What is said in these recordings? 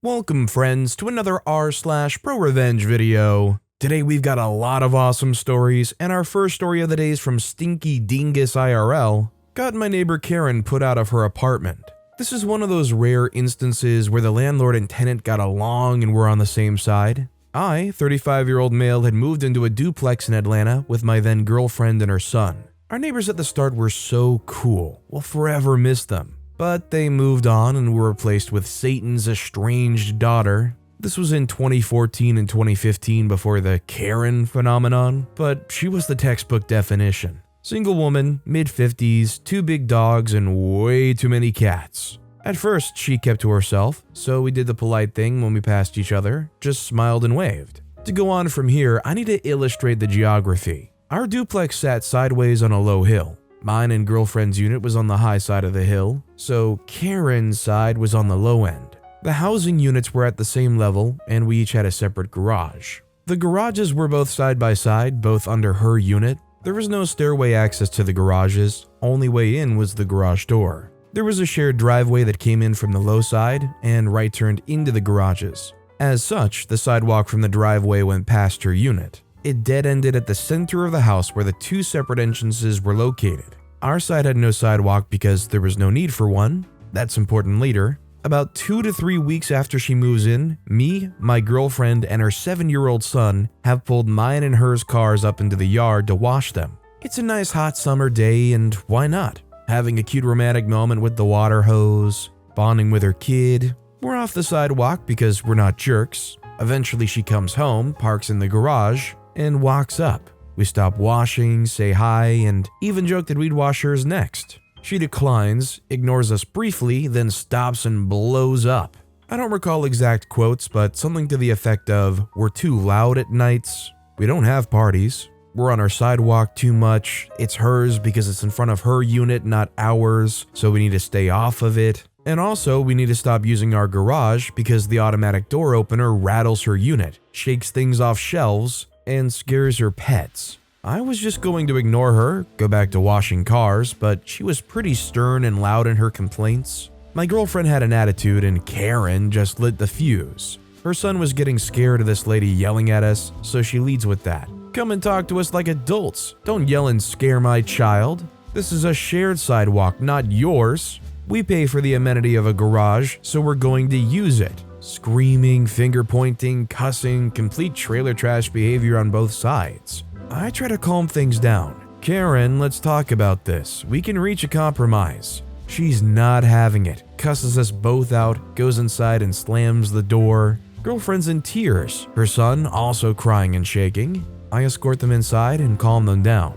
Welcome friends to another r/ProRevenge video. Today we've got a lot of awesome stories, and our first story of the day is from Stinky Dingus IRL. Got my neighbor Karen put out of her apartment. This is one of those rare instances where the landlord and tenant got along and were on the same side. I, 35-year-old male, had moved into a duplex in Atlanta with my then girlfriend and her son. Our neighbors at the start were so cool, we'll forever miss them. But they moved on and were replaced with Satan's estranged daughter. This was in 2014 and 2015 before the Karen phenomenon, but she was the textbook definition. Single woman, mid-50s, 2 big dogs, and way too many cats. At first, she kept to herself, so we did the polite thing when we passed each other, just smiled and waved. To go on from here, I need to illustrate the geography. Our duplex sat sideways on a low hill. Mine and girlfriend's unit was on the high side of the hill, so Karen's side was on the low end. The housing units were at the same level, and we each had a separate garage. The garages were both side by side, both under her unit. There was no stairway access to the garages, only way in was the garage door. There was a shared driveway that came in from the low side and right turned into the garages. As such, the sidewalk from the driveway went past her unit. It dead-ended at the center of the house where the 2 separate entrances were located. Our side had no sidewalk because there was no need for one. That's important later. About 2 to 3 weeks after she moves in, me, my girlfriend, and her 7-year-old son have pulled mine and hers cars up into the yard to wash them. It's a nice hot summer day, and why not? Having a cute romantic moment with the water hose, bonding with her kid. We're off the sidewalk because we're not jerks. Eventually she comes home, parks in the garage, and walks up. We stop washing, say hi, and even joke that we'd wash hers next. She declines, ignores us briefly, then stops and blows up. I don't recall exact quotes, but something to the effect of, "We're too loud at nights. We don't have parties. We're on our sidewalk too much. It's hers because it's in front of her unit, not ours, so we need to stay off of it. And also, we need to stop using our garage because the automatic door opener rattles her unit, shakes things off shelves, and scares her pets." I was just going to ignore her, go back to washing cars, but she was pretty stern and loud in her complaints. My girlfriend had an attitude and Karen just lit the fuse. Her son was getting scared of this lady yelling at us, so she leads with that. "Come and talk to us like adults. Don't yell and scare my child. This is a shared sidewalk, not yours. We pay for the amenity of a garage, so we're going to use it." Screaming, finger pointing, cussing, complete trailer trash behavior on both sides. I try to calm things down. "Karen, let's talk about this. We can reach a compromise." She's not having it, cusses us both out, goes inside and slams the door. Girlfriend's in tears, her son also crying and shaking. I escort them inside and calm them down.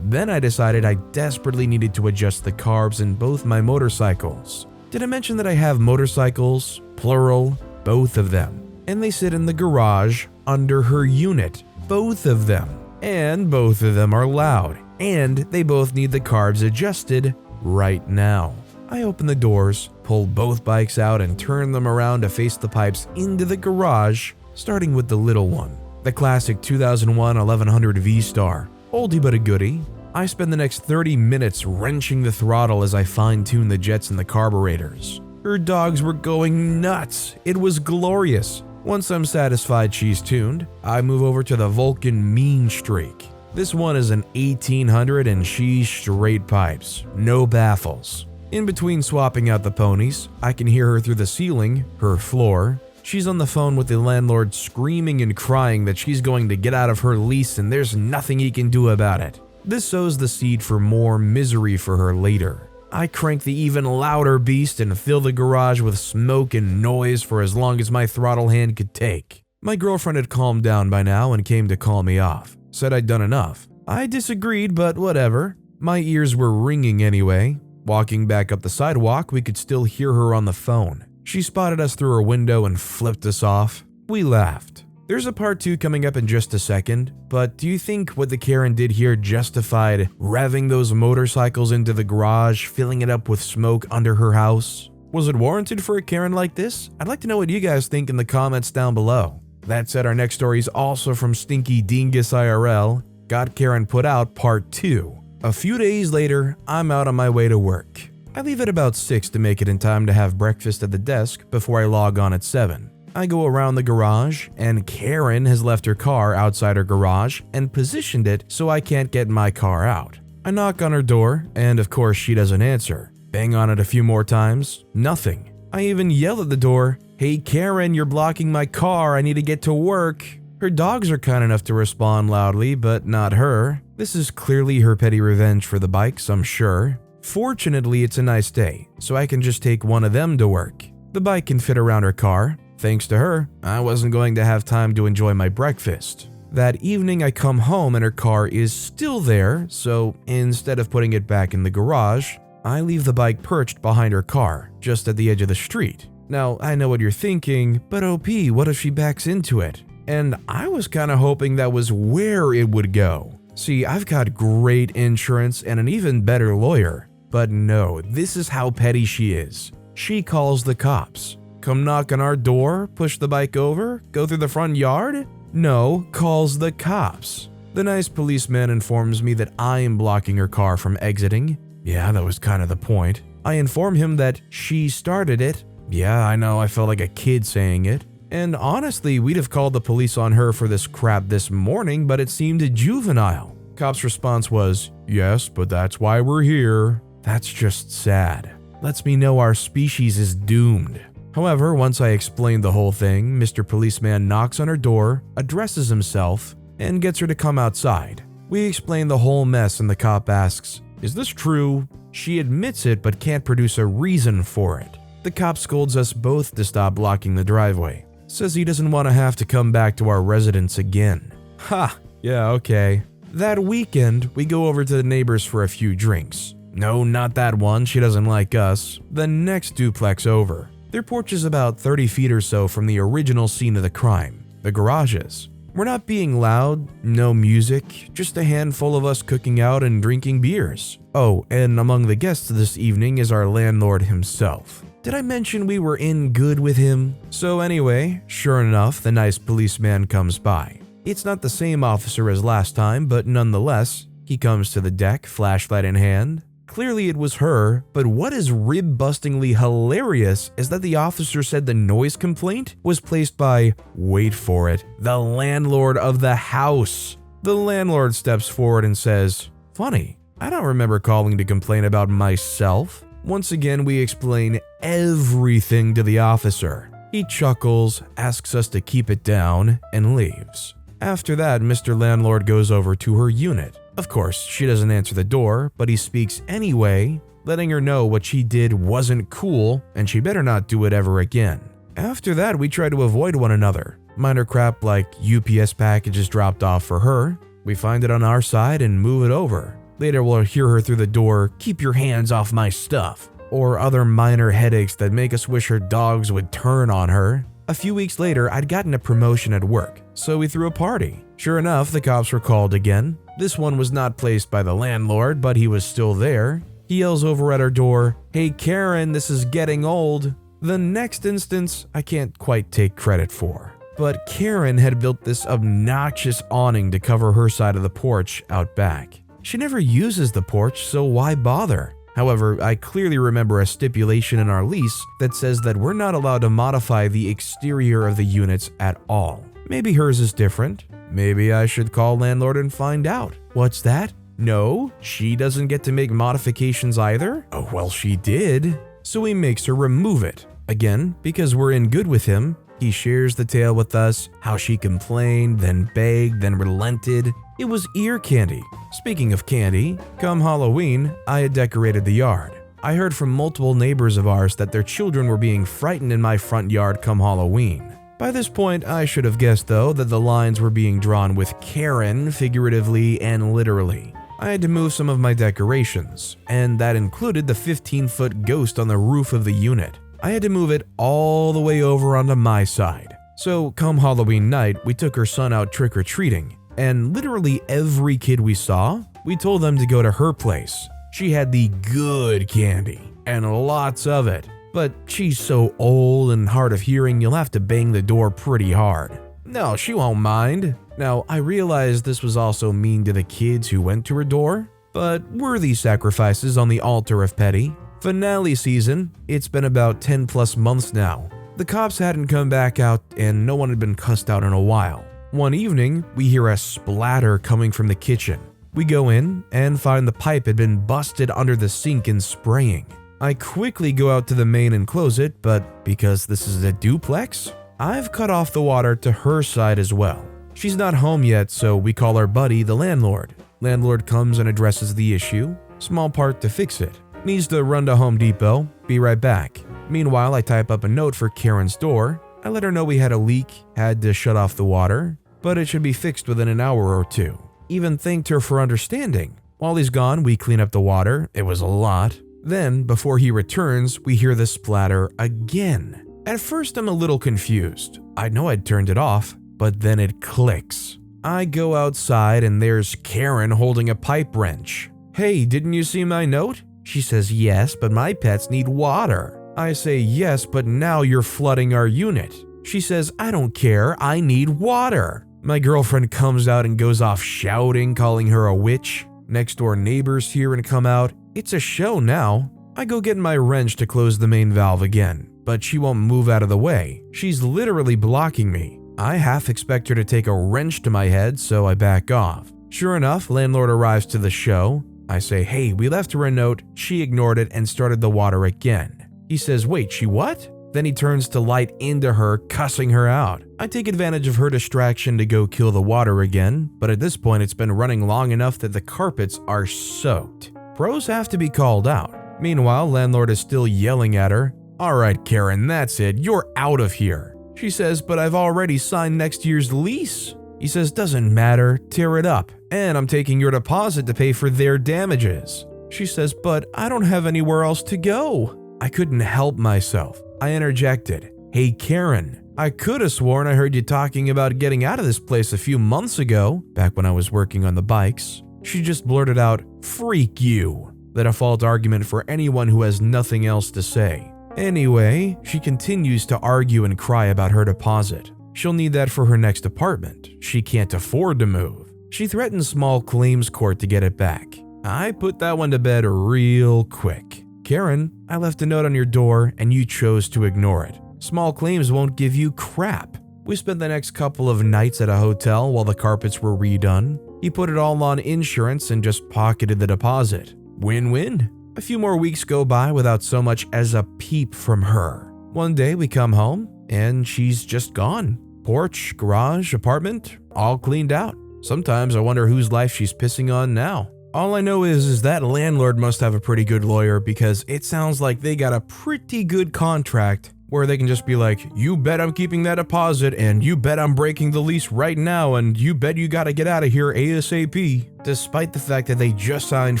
Then I decided I desperately needed to adjust the carbs in both my motorcycles. Did I mention that I have motorcycles? Plural. Both of them. And they sit in the garage under her unit. Both of them. And both of them are loud. And they both need the carbs adjusted right now. I open the doors, pull both bikes out, and turn them around to face the pipes into the garage, starting with the little one. The classic 2001 1100 V-Star. Oldie but a goodie. I spend the next 30 minutes wrenching the throttle as I fine-tune the jets and the carburetors. Her dogs were going nuts. It was glorious. Once I'm satisfied she's tuned, I move over to the Vulcan Mean Streak. This one is an 1800 and she's straight pipes, no baffles. In between swapping out the ponies, I can hear her through the ceiling, her floor. She's on the phone with the landlord screaming and crying that she's going to get out of her lease and there's nothing he can do about it. This sows the seed for more misery for her later. I crank the even louder beast and fill the garage with smoke and noise for as long as my throttle hand could take. My girlfriend had calmed down by now and came to call me off. Said I'd done enough. I disagreed, but whatever. My ears were ringing anyway. Walking back up the sidewalk, we could still hear her on the phone. She spotted us through her window and flipped us off. We laughed. There's a part 2 coming up in just a second, but do you think what the Karen did here justified revving those motorcycles into the garage, filling it up with smoke under her house? Was it warranted for a Karen like this? I'd like to know what you guys think in the comments down below. That said, our next story is also from Stinky Dingus IRL. Got Karen put out part 2. A few days later, I'm out on my way to work. I leave at about 6 to make it in time to have breakfast at the desk before I log on at 7. I go around the garage, and Karen has left her car outside her garage and positioned it so I can't get my car out. I knock on her door, and of course she doesn't answer. Bang on it a few more times, nothing. I even yell at the door, "Hey Karen, you're blocking my car, I need to get to work." Her dogs are kind enough to respond loudly, but not her. This is clearly her petty revenge for the bikes, I'm sure. Fortunately, it's a nice day, so I can just take one of them to work. The bike can fit around her car. Thanks to her, I wasn't going to have time to enjoy my breakfast. That evening I come home and her car is still there, so instead of putting it back in the garage, I leave the bike perched behind her car, just at the edge of the street. Now, I know what you're thinking, but OP, what if she backs into it? And I was kinda hoping that was where it would go. See, I've got great insurance and an even better lawyer. But no, this is how petty she is. She calls the cops. Come knock on our door, push the bike over, go through the front yard? No, calls the cops. The nice policeman informs me that I am blocking her car from exiting. Yeah, that was kind of the point. I inform him that she started it. Yeah, I know, I felt like a kid saying it. And honestly, we'd have called the police on her for this crap this morning, but it seemed juvenile. Cop's response was, "Yes, but that's why we're here." That's just sad. Lets me know our species is doomed. However, once I explained the whole thing, Mr. Policeman knocks on her door, addresses himself, and gets her to come outside. We explain the whole mess and the cop asks, "Is this true?" She admits it but can't produce a reason for it. The cop scolds us both to stop blocking the driveway. Says he doesn't want to have to come back to our residence again. Ha! Yeah, okay. That weekend, we go over to the neighbors for a few drinks. No, not that one, she doesn't like us. The next duplex over. Their porch is about 30 feet or so from the original scene of the crime, the garages. We're not being loud, no music, just a handful of us cooking out and drinking beers. Oh, and among the guests this evening is our landlord himself. Did I mention we were in good with him? So anyway, sure enough, the nice policeman comes by. It's not the same officer as last time, but nonetheless, he comes to the deck, flashlight in hand. Clearly it was her, but what is rib-bustingly hilarious is that the officer said the noise complaint was placed by, wait for it, the landlord of the house. The landlord steps forward and says, "Funny, I don't remember calling to complain about myself." Once again, we explain everything to the officer. He chuckles, asks us to keep it down, and leaves. After that, Mr. Landlord goes over to her unit. Of course, she doesn't answer the door, but he speaks anyway, letting her know what she did wasn't cool and she better not do it ever again. After that, we try to avoid one another. Minor crap like UPS packages dropped off for her. We find it on our side and move it over. Later, we'll hear her through the door, "Keep your hands off my stuff," or other minor headaches that make us wish her dogs would turn on her. A few weeks later, I'd gotten a promotion at work, so we threw a party. Sure enough, the cops were called again. This one was not placed by the landlord, but he was still there. He yells over at our door, "Hey Karen, this is getting old." The next instance, I can't quite take credit for. But Karen had built this obnoxious awning to cover her side of the porch out back. She never uses the porch, so why bother? However, I clearly remember a stipulation in our lease that says that we're not allowed to modify the exterior of the units at all. Maybe hers is different. Maybe I should call landlord and find out. What's that? No, she doesn't get to make modifications either? Oh, well, she did. So he makes her remove it. Again, because we're in good with him, he shares the tale with us, how she complained, then begged, then relented. It was ear candy. Speaking of candy, come Halloween, I had decorated the yard. I heard from multiple neighbors of ours that their children were being frightened in my front yard come Halloween. By this point, I should have guessed though that the lines were being drawn with Karen figuratively and literally. I had to move some of my decorations, and that included the 15-foot ghost on the roof of the unit. I had to move it all the way over onto my side. So come Halloween night, we took her son out trick-or-treating, and literally every kid we saw, we told them to go to her place. She had the good candy, and lots of it. But she's so old and hard of hearing, you'll have to bang the door pretty hard. No, she won't mind. Now, I realized this was also mean to the kids who went to her door, but worthy sacrifices on the altar of petty. Finale season, it's been about 10 plus months now. The cops hadn't come back out and no one had been cussed out in a while. One evening, we hear a splatter coming from the kitchen. We go in and find the pipe had been busted under the sink and spraying. I quickly go out to the main and close it, but because this is a duplex, I've cut off the water to her side as well. She's not home yet, so we call our buddy the landlord. Landlord comes and addresses the issue. Small part to fix it. Needs to run to Home Depot. Be right back. Meanwhile, I type up a note for Karen's door. I let her know we had a leak, had to shut off the water, but it should be fixed within an hour or two. Even thanked her for understanding. While he's gone, we clean up the water. It was a lot. Then, before he returns, we hear the splatter again. At first, I'm a little confused. I know I'd turned it off, but then it clicks. I go outside and there's Karen holding a pipe wrench. "Hey, didn't you see my note?" She says, "Yes, but my pets need water." I say, "Yes, but now you're flooding our unit." She says, "I don't care, I need water." My girlfriend comes out and goes off shouting, calling her a witch. Next door neighbors hear and come out. It's a show now. I go get my wrench to close the main valve again, but she won't move out of the way. She's literally blocking me. I half expect her to take a wrench to my head, so I back off. Sure enough, landlord arrives to the show. I say, "Hey, we left her a note." She ignored it and started the water again. He says, "Wait, she what?" Then he turns to light into her, cussing her out. I take advantage of her distraction to go kill the water again, but at this point it's been running long enough that the carpets are soaked. Pros have to be called out. Meanwhile, landlord is still yelling at her. "All right, Karen, that's it. You're out of here." She says, "But I've already signed next year's lease." He says, "Doesn't matter. Tear it up. And I'm taking your deposit to pay for their damages." She says, "But I don't have anywhere else to go." I couldn't help myself. I interjected, "Hey, Karen, I could have sworn I heard you talking about getting out of this place a few months ago, back when I was working on the bikes." She just blurted out, "Freak you." The default argument for anyone who has nothing else to say. Anyway, she continues to argue and cry about her deposit. She'll need that for her next apartment. She can't afford to move. She threatens small claims court to get it back. I put that one to bed real quick. "Karen, I left a note on your door and you chose to ignore it. Small claims won't give you crap." We spent the next couple of nights at a hotel while the carpets were redone. He put it all on insurance and just pocketed the deposit. Win-win. A few more weeks go by without so much as a peep from her. One day we come home and she's just gone. Porch, garage, apartment, all cleaned out. Sometimes I wonder whose life she's pissing on now. All I know is that landlord must have a pretty good lawyer, because it sounds like they got a pretty good contract where they can just be like, "You bet I'm keeping that deposit, and you bet I'm breaking the lease right now, and you bet you gotta get out of here ASAP," despite the fact that they just signed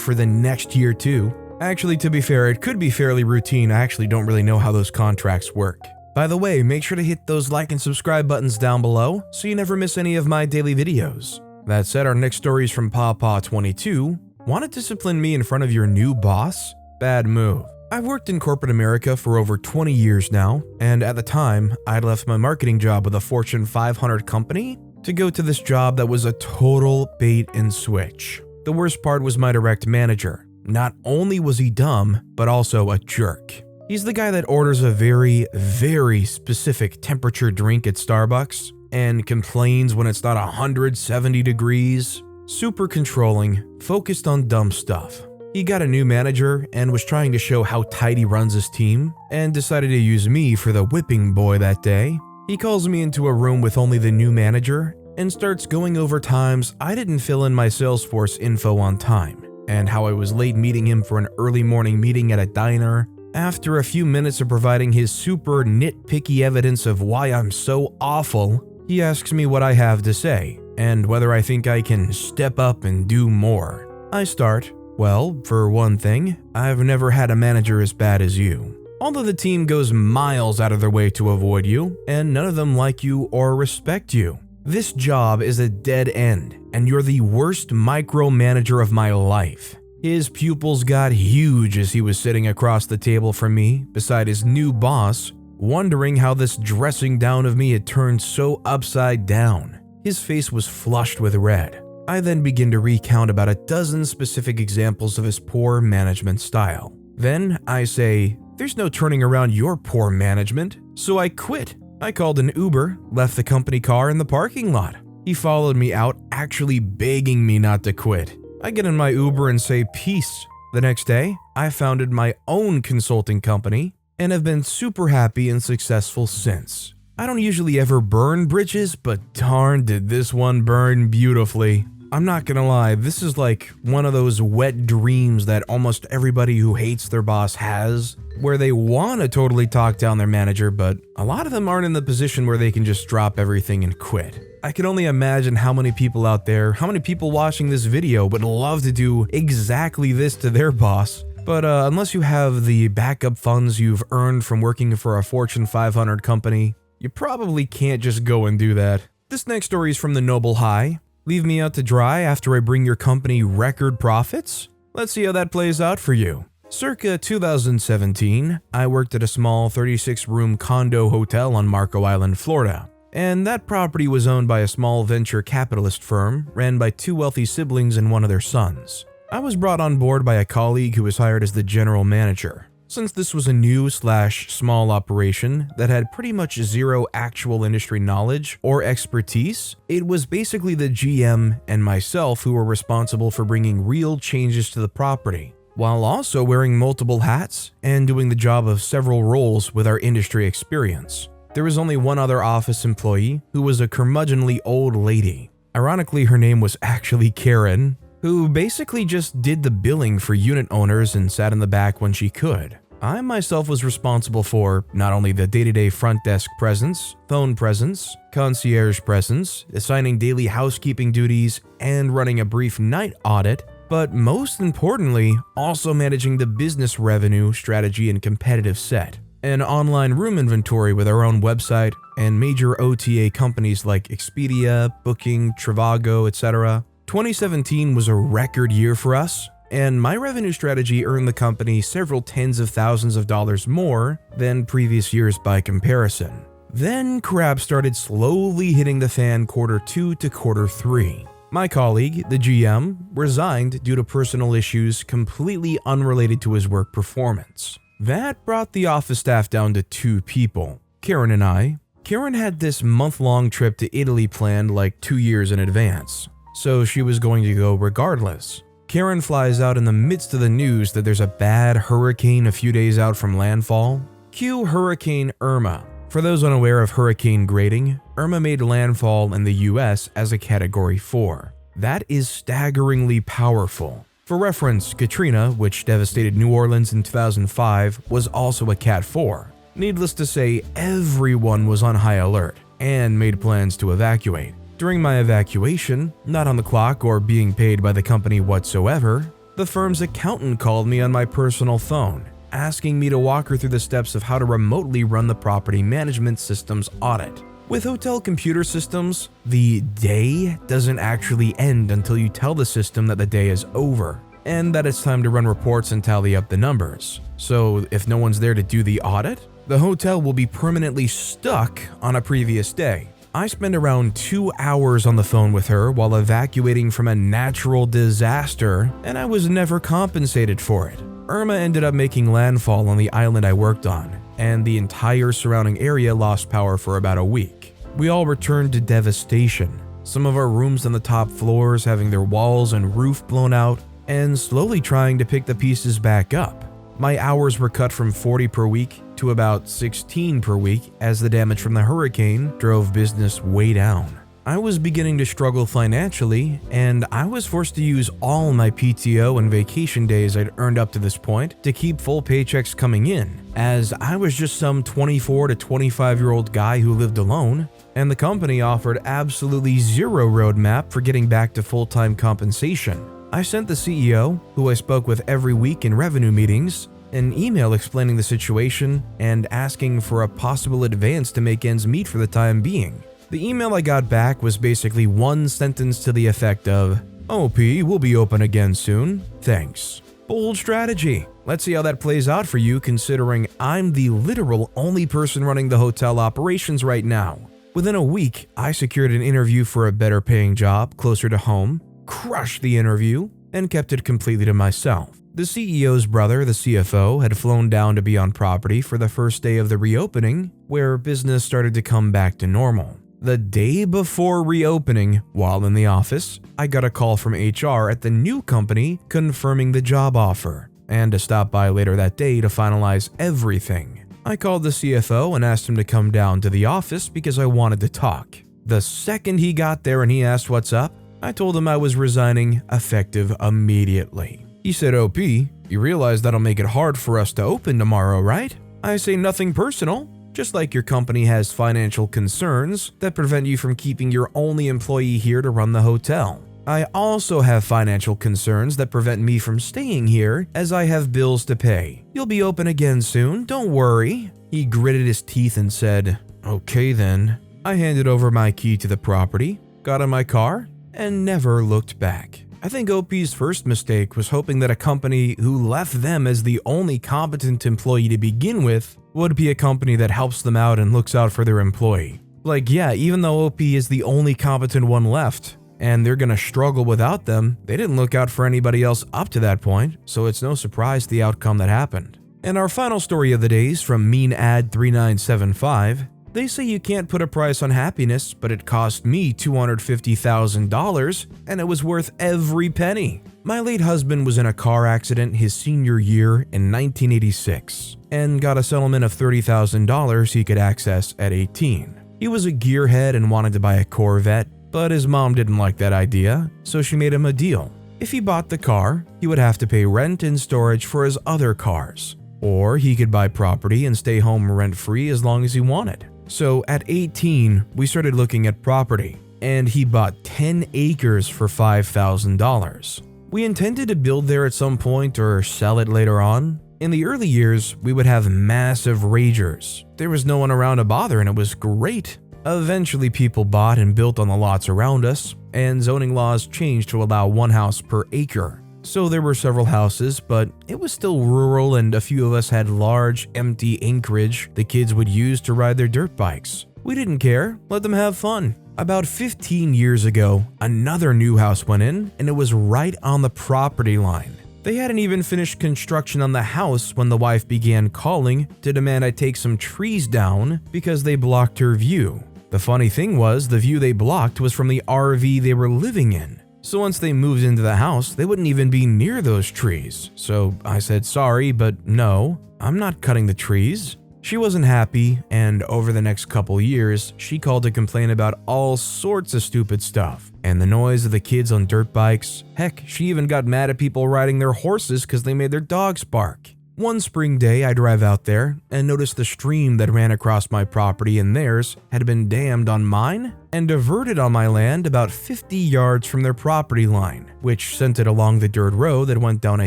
for the next year too. Actually, to be fair, it could be fairly routine. I actually don't really know how those contracts work. By the way, make sure to hit those like and subscribe buttons down below so you never miss any of my daily videos. That said, our next story is from Pawpaw22. Want to discipline me in front of your new boss? Bad move. I've worked in corporate America for over 20 years now, and at the time, I'd left my marketing job with a Fortune 500 company to go to this job that was a total bait and switch. The worst part was my direct manager. Not only was he dumb, but also a jerk. He's the guy that orders a very, very specific temperature drink at Starbucks and complains when it's not 170 degrees. Super controlling, focused on dumb stuff. He got a new manager and was trying to show how tight he runs his team, and decided to use me for the whipping boy that day. He calls me into a room with only the new manager and starts going over times I didn't fill in my Salesforce info on time, and how I was late meeting him for an early morning meeting at a diner. After a few minutes of providing his super nitpicky evidence of why I'm so awful, he asks me what I have to say, and whether I think I can step up and do more. I start, "Well, for one thing, I've never had a manager as bad as you. Although the team goes miles out of their way to avoid you, and none of them like you or respect you. This job is a dead end, and you're the worst micromanager of my life." His pupils got huge as he was sitting across the table from me, beside his new boss, wondering how this dressing down of me had turned so upside down. His face was flushed with red. I then begin to recount about a dozen specific examples of his poor management style. Then I say, "There's no turning around your poor management. So I quit. I called an Uber, left the company car in the parking lot. He followed me out, actually begging me not to quit. I get in my Uber and say peace. The next day, I founded my own consulting company and have been super happy and successful since. I don't usually ever burn bridges, but darn did this one burn beautifully. I'm not gonna lie, this is like one of those wet dreams that almost everybody who hates their boss has, where they want to totally talk down their manager, but a lot of them aren't in the position where they can just drop everything and quit. I can only imagine how many people out there, how many people watching this video would love to do exactly this to their boss. But unless you have the backup funds you've earned from working for a Fortune 500 company, you probably can't just go and do that. This next story is from the Noble High. Leave me out to dry after I bring your company record profits? Let's see how that plays out for you. Circa 2017, I worked at a small 36-room condo hotel on Marco Island, Florida. And that property was owned by a small venture capitalist firm ran by two wealthy siblings and one of their sons. I was brought on board by a colleague who was hired as the general manager. Since this was a new/small operation that had pretty much zero actual industry knowledge or expertise, it was basically the GM and myself who were responsible for bringing real changes to the property, while also wearing multiple hats and doing the job of several roles with our industry experience. There was only one other office employee who was a curmudgeonly old lady. Ironically, her name was actually Karen, who basically just did the billing for unit owners and sat in the back when she could. I myself was responsible for not only the day-to-day front desk presence, phone presence, concierge presence, assigning daily housekeeping duties, and running a brief night audit, but most importantly, also managing the business revenue, strategy, and competitive set. An online room inventory with our own website and major OTA companies like Expedia, Booking, Trivago, etc. 2017 was a record year for us, and my revenue strategy earned the company several tens of thousands of dollars more than previous years by comparison. Then crap started slowly hitting the fan Q2 to Q3. My colleague, the GM, resigned due to personal issues completely unrelated to his work performance. That brought the office staff down to 2 people, Karen and I. Karen had this month-long trip to Italy planned like 2 years in advance, so she was going to go regardless. Karen flies out in the midst of the news that there's a bad hurricane a few days out from landfall. Cue Hurricane Irma. For those unaware of hurricane grading, Irma made landfall in the US as a Category 4. That is staggeringly powerful. For reference, Katrina, which devastated New Orleans in 2005, was also a Cat 4. Needless to say, everyone was on high alert and made plans to evacuate. During my evacuation, not on the clock or being paid by the company whatsoever, the firm's accountant called me on my personal phone, asking me to walk her through the steps of how to remotely run the property management systems audit. With hotel computer systems, the day doesn't actually end until you tell the system that the day is over and that it's time to run reports and tally up the numbers. So if no one's there to do the audit, the hotel will be permanently stuck on a previous day. I spent around 2 hours on the phone with her while evacuating from a natural disaster, and I was never compensated for it. Irma ended up making landfall on the island I worked on, and the entire surrounding area lost power for about a week. We all returned to devastation, some of our rooms on the top floors having their walls and roof blown out, and slowly trying to pick the pieces back up. My hours were cut from 40 per week to about 16 per week as the damage from the hurricane drove business way down. I was beginning to struggle financially, and I was forced to use all my PTO and vacation days I'd earned up to this point to keep full paychecks coming in, as I was just some 24 to 25-year-old guy who lived alone, and the company offered absolutely zero roadmap for getting back to full-time compensation. I sent the CEO, who I spoke with every week in revenue meetings, an email explaining the situation and asking for a possible advance to make ends meet for the time being. The email I got back was basically one sentence to the effect of, "OP will be open again soon, thanks." Bold strategy. Let's see how that plays out for you, considering I'm the literal only person running the hotel operations right now. Within a week, I secured an interview for a better paying job closer to home, crushed the interview, and kept it completely to myself. The CEO's brother, the CFO, had flown down to be on property for the first day of the reopening, where business started to come back to normal. The day before reopening, while in the office, I got a call from HR at the new company confirming the job offer, and to stop by later that day to finalize everything. I called the CFO and asked him to come down to the office because I wanted to talk. The second he got there and he asked what's up, I told him I was resigning effective immediately. He said, "OP, you realize that'll make it hard for us to open tomorrow, right?" I say, "Nothing personal. Just like your company has financial concerns that prevent you from keeping your only employee here to run the hotel. I also have financial concerns that prevent me from staying here as I have bills to pay. You'll be open again soon, don't worry." He gritted his teeth and said, "Okay then." I handed over my key to the property, got in my car, and never looked back. I think OP's first mistake was hoping that a company who left them as the only competent employee to begin with would be a company that helps them out and looks out for their employee. Like, yeah, even though OP is the only competent one left, and they're gonna struggle without them, they didn't look out for anybody else up to that point, so it's no surprise the outcome that happened. And our final story of the day is from MeanAd3975. They say you can't put a price on happiness, but it cost me $250,000, and it was worth every penny. My late husband was in a car accident his senior year in 1986, and got a settlement of $30,000 he could access at 18. He was a gearhead and wanted to buy a Corvette, but his mom didn't like that idea, so she made him a deal. If he bought the car, he would have to pay rent and storage for his other cars, or he could buy property and stay home rent-free as long as he wanted. So at 18, we started looking at property, and he bought 10 acres for $5,000. We intended to build there at some point or sell it later on. In the early years, we would have massive ragers. There was no one around to bother and it was great. Eventually, people bought and built on the lots around us, and zoning laws changed to allow one house per acre. So there were several houses, but it was still rural and a few of us had large, empty acreage the kids would use to ride their dirt bikes. We didn't care, let them have fun. About 15 years ago, another new house went in, and it was right on the property line. They hadn't even finished construction on the house when the wife began calling to demand I take some trees down because they blocked her view. The funny thing was, the view they blocked was from the RV they were living in. So once they moved into the house, they wouldn't even be near those trees. So I said sorry, but no, I'm not cutting the trees. She wasn't happy, and over the next couple years, she called to complain about all sorts of stupid stuff. And the noise of the kids on dirt bikes. Heck, she even got mad at people riding their horses because they made their dogs bark. One spring day, I drive out there and noticed the stream that ran across my property and theirs had been dammed on mine and diverted on my land about 50 yards from their property line, which sent it along the dirt road that went down a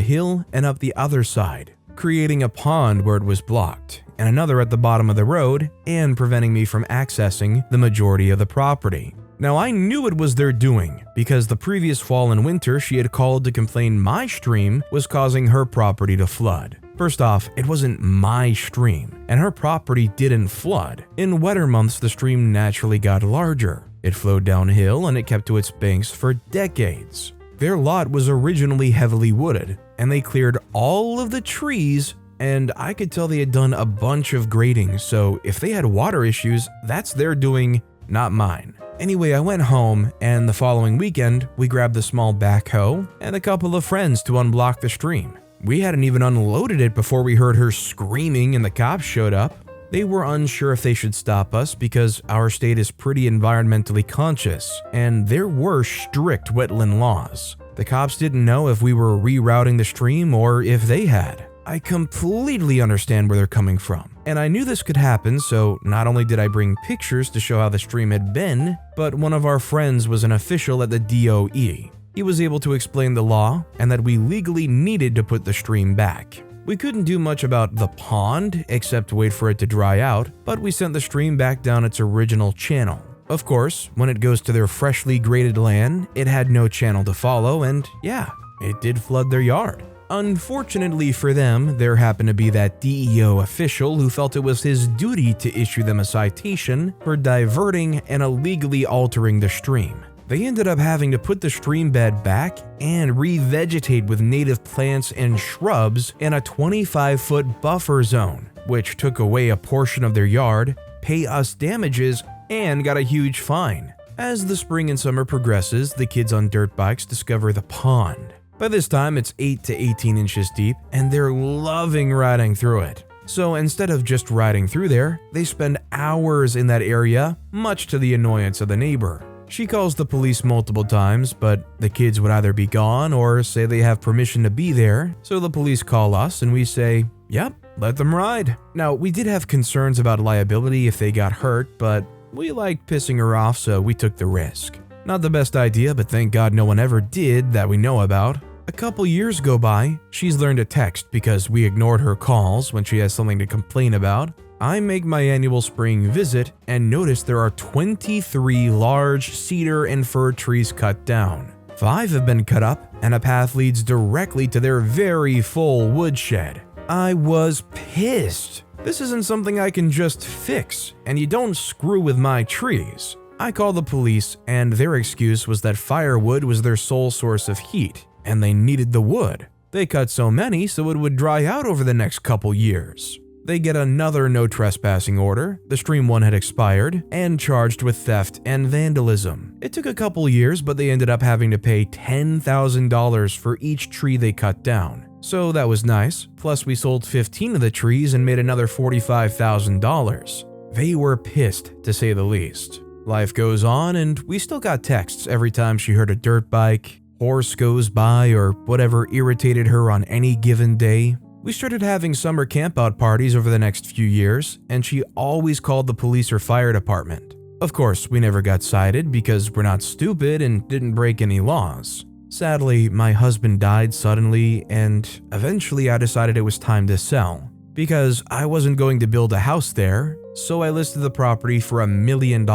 hill and up the other side, creating a pond where it was blocked, and another at the bottom of the road, and preventing me from accessing the majority of the property. Now, I knew it was their doing because the previous fall and winter she had called to complain my stream was causing her property to flood. First off, it wasn't my stream, and her property didn't flood. In wetter months, the stream naturally got larger. It flowed downhill and it kept to its banks for decades. Their lot was originally heavily wooded, and they cleared all of the trees, and I could tell they had done a bunch of grading, so if they had water issues, that's their doing, not mine. Anyway, I went home, and the following weekend, we grabbed the small backhoe and a couple of friends to unblock the stream. We hadn't even unloaded it before we heard her screaming and the cops showed up. They were unsure if they should stop us because our state is pretty environmentally conscious, and there were strict wetland laws. The cops didn't know if we were rerouting the stream or if they had. I completely understand where they're coming from, and I knew this could happen, so not only did I bring pictures to show how the stream had been, but one of our friends was an official at the DOE. He was able to explain the law and that we legally needed to put the stream back. We couldn't do much about the pond except wait for it to dry out, but we sent the stream back down its original channel. Of course, when it goes to their freshly graded land, it had no channel to follow, and yeah, it did flood their yard. Unfortunately for them, there happened to be that DEO official who felt it was his duty to issue them a citation for diverting and illegally altering the stream. They ended up having to put the stream bed back and revegetate with native plants and shrubs in a 25-foot buffer zone, which took away a portion of their yard, pay us damages, and got a huge fine. As the spring and summer progresses, the kids on dirt bikes discover the pond. By this time, it's 8 to 18 inches deep, and they're loving riding through it. So instead of just riding through there, they spend hours in that area, much to the annoyance of the neighbor. She calls the police multiple times, but the kids would either be gone or say they have permission to be there, so the police call us and we say, yep, let them ride. Now, we did have concerns about liability if they got hurt, but we liked pissing her off, so we took the risk. Not the best idea, but thank God no one ever did that we know about. A couple years go by, she's learned to text because we ignored her calls when she has something to complain about. I make my annual spring visit and notice there are 23 large cedar and fir trees cut down. 5 have been cut up, and a path leads directly to their very full woodshed. I was pissed. This isn't something I can just fix, and you don't screw with my trees. I called the police, and their excuse was that firewood was their sole source of heat, and they needed the wood. They cut so many so it would dry out over the next couple years. They get another no trespassing order, the stream one had expired, and charged with theft and vandalism. It took a couple years, but they ended up having to pay $10,000 for each tree they cut down. So that was nice, plus we sold 15 of the trees and made another $45,000. They were pissed, to say the least. Life goes on, and we still got texts every time she heard a dirt bike, horse goes by, or whatever irritated her on any given day. We started having summer campout parties over the next few years, and she always called the police or fire department. Of course, we never got cited because we're not stupid and didn't break any laws. Sadly, my husband died suddenly, and eventually I decided it was time to sell. Because I wasn't going to build a house there, so I listed the property for $1 million,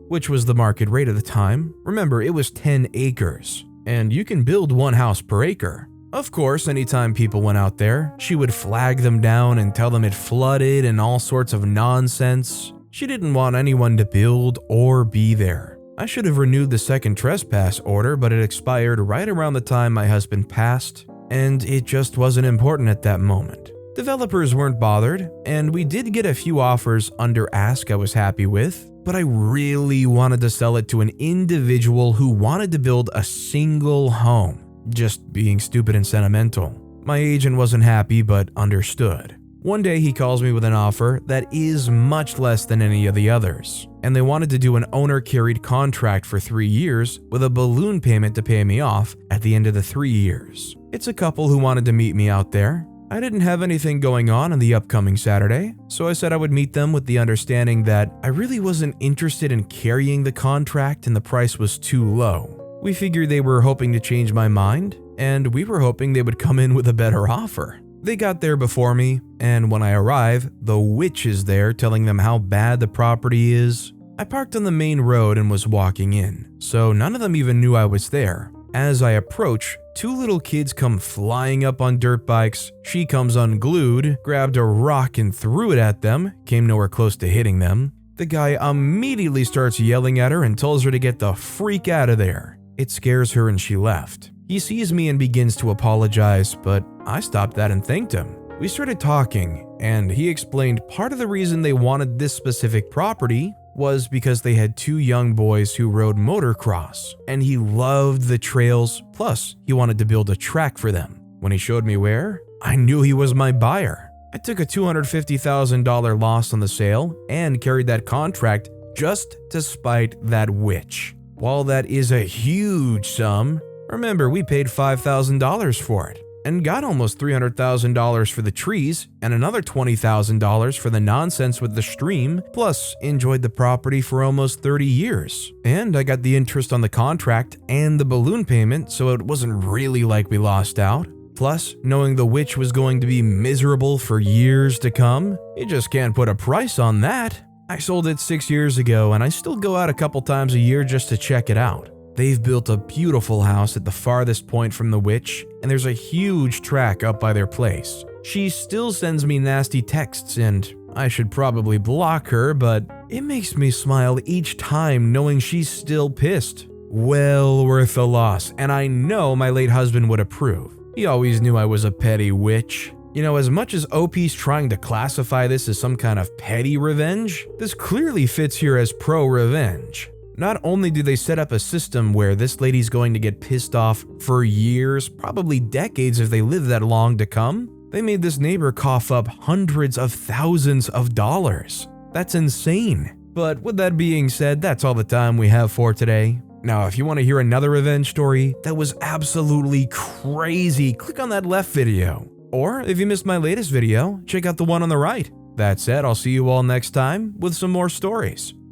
which was the market rate at the time. Remember, it was 10 acres, and you can build 1 house per acre. Of course, anytime people went out there, she would flag them down and tell them it flooded and all sorts of nonsense. She didn't want anyone to build or be there. I should have renewed the second trespass order, but it expired right around the time my husband passed, and it just wasn't important at that moment. Developers weren't bothered, and we did get a few offers under ask I was happy with, but I really wanted to sell it to an individual who wanted to build a single home. Just being stupid and sentimental. My agent wasn't happy but understood. One day he calls me with an offer that is much less than any of the others, and they wanted to do an owner-carried contract for 3 years with a balloon payment to pay me off at the end of the 3 years. It's a couple who wanted to meet me out there. I didn't have anything going on the upcoming Saturday, so I said I would meet them with the understanding that I really wasn't interested in carrying the contract and the price was too low. We figured they were hoping to change my mind, and we were hoping they would come in with a better offer. They got there before me, and when I arrive, the witch is there telling them how bad the property is. I parked on the main road and was walking in, so none of them even knew I was there. As I approach, 2 little kids come flying up on dirt bikes. She comes unglued, grabbed a rock and threw it at them, came nowhere close to hitting them. The guy immediately starts yelling at her and tells her to get the freak out of there. It scares her and she left. He sees me and begins to apologize, but I stopped that and thanked him. We started talking, and he explained part of the reason they wanted this specific property was because they had 2 young boys who rode motocross, and he loved the trails, plus he wanted to build a track for them. When he showed me where, I knew he was my buyer. I took a $250,000 loss on the sale and carried that contract just to spite that witch. While that is a huge sum, remember we paid $5,000 for it and got almost $300,000 for the trees and another $20,000 for the nonsense with the stream, plus enjoyed the property for almost 30 years. And I got the interest on the contract and the balloon payment, so it wasn't really like we lost out. Plus, knowing the witch was going to be miserable for years to come, you just can't put a price on that. I sold it 6 years ago, and I still go out a couple times a year just to check it out. They've built a beautiful house at the farthest point from the witch, and there's a huge track up by their place. She still sends me nasty texts, and I should probably block her, but it makes me smile each time knowing she's still pissed. well worth the loss, and I know my late husband would approve. He always knew I was a petty witch. You know, as much as OP's trying to classify this as some kind of petty revenge, this clearly fits here as pro-revenge. Not only do they set up a system where this lady's going to get pissed off for years, probably decades if they live that long to come, they made this neighbor cough up hundreds of thousands of dollars. That's insane. But with that being said, that's all the time we have for today. Now, if you want to hear another revenge story that was absolutely crazy, click on that left video. Or if you missed my latest video, check out the one on the right. That said, I'll see you all next time with some more stories.